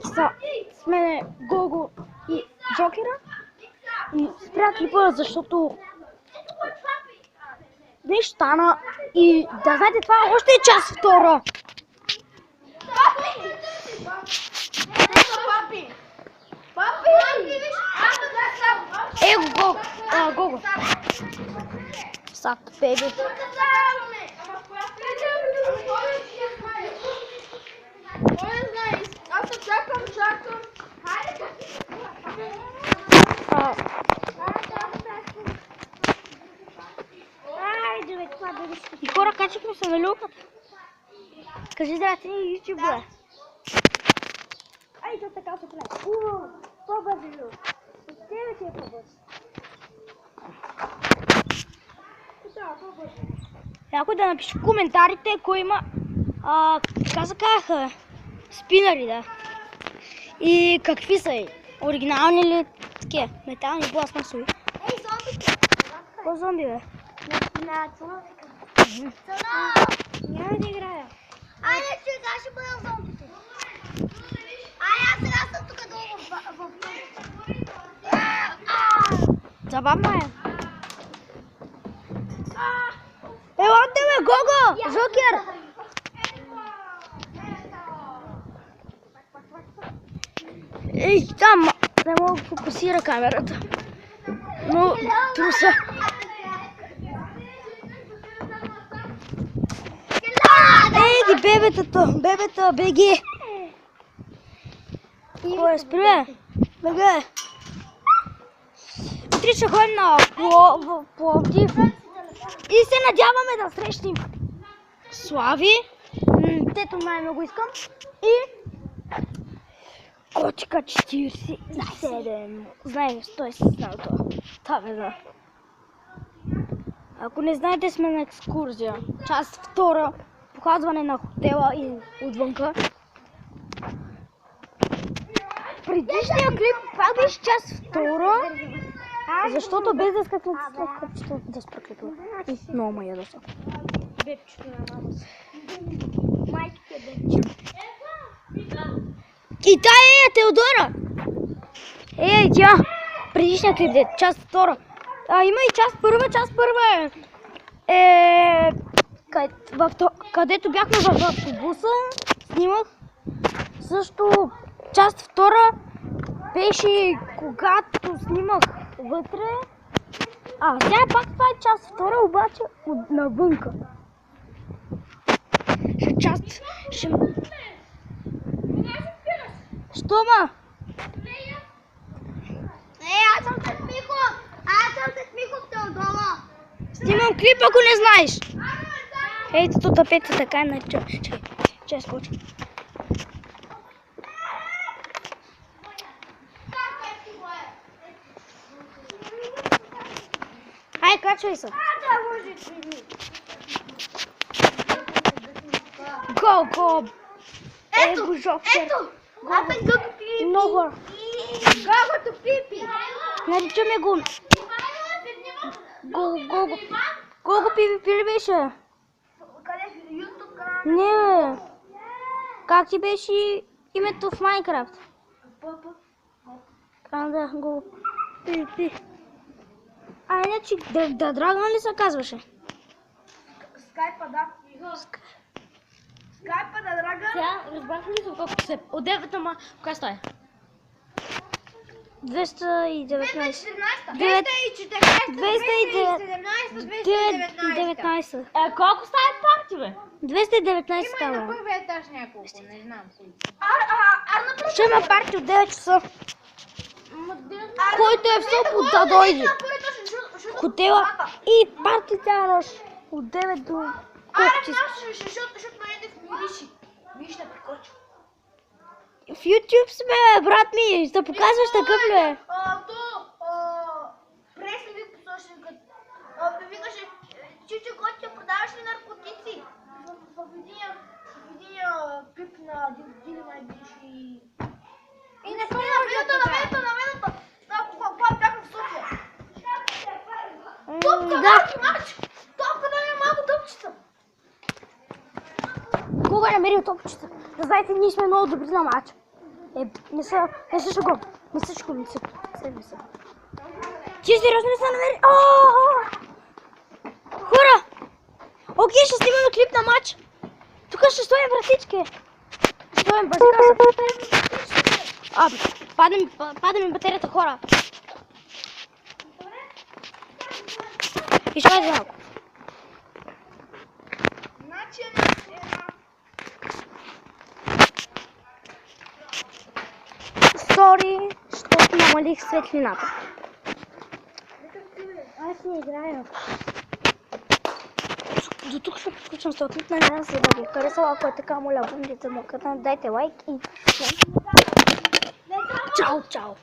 снимайки с мене Гого и Джокера. И спря клипа, защото нещо стана. И да знаете, това още е част втора. Его, Гого. Сак, беби. Аз се чакам. Айде, бе, това да виж. И хора, качихме се на люката. Кажи здрасти на YouTube, бе. Ай, то така се прави. По-бързи, Лю. От тебе ти е по-бързи. Да, по-бързи. Някой да напише в коментарите, кой има, така се казаха, спинъри, да. И какви са и? Оригинални или такива? Метални, пластмасови. Ей, зомбите! Какво зомби, бе? На човека. Няма да играя. Айде, сега ще бъда зомбите. Аз сега съм тук долу в... Забавно е. Елате, бе, Гого! Жокер! Ей, там! Не мога да фокусира камерата. Но труса. Ей ги, бебета, беги! Кой е, спри, бе? Беге! Утре ще ходим на Пловдив и се надяваме да срещнем Слави, тето най-много искам, и Котика 47. Знаеш, той си знал това. Това бе знам. Ако не знаете, сме на екскурзия. Част втора. Показване на хотела и отвънка. Предишния клип пак беше част втора. Защото без да скакнат след къпчето да спреклипва. Много ме ядоса. Бебчето на мама си. Майките бебчето. И тая е Теодора! Ей, тя! Предишния клип, част втора. Има и част първа е... където бяхме в автобуса, снимах. Също част втора беше когато снимах вътре. Сега пак това е част втора, обаче навънка. Що, ма? Аз съм с Михо в Теодора. Снимам клип, ако не знаеш. Ей, тут опять така начал. Чай, скочи. Ай, качвай се. Го. Ето, аз съм Гого Пипи. Много. Гогото Пипи. Наричаме го. Гого Пипи беше. Къде си? YouTube канал? Не. Как ти беше името в Майнкрафт? Да, Гого Пипи. Иначе да Драгон ли се казваше? Скайпа, да. Скайпа да Драгон. Сега разбрах ли за колко се? От 9 ама, коя стоя? 219. 219. Колко става парти, бе? 219 става. На първия етаж няколко, не знам кои. Ще има парти от 9 часа. Който е в Сопот да дойде. Хотела и парти цяла нощ. От 9 до колко ти искаш. Защото не мириши. Виж да прикоча. В YouTube сме, брат ми, да показваш такъв ли е? Пресли ви посочен, викаше, Чичо, който ти продаваш ли наркотици? В единия клип на Дили май беше и... И на видеото. Това бяха в София. Топка, мач! Топка да ми малко топчета. Кога е намерил топчета? Да знаете, ние сме много добри на матч. Не слышу го. Не слышу го. Не са. Ти сериозно не са намери? Хора! Окей, ще снимаме клип на матч. Тук ще стоим вратички. Стоим бързи каса. Пада ми батерията, хора. Изчакайте малко. Сори, защото намалих светлината. Аз не играя. До тук ще приключвам с отмит на нея, за да ви харесала, ако е така, моля, бумните му кътна, дайте лайк и... Чао, чао!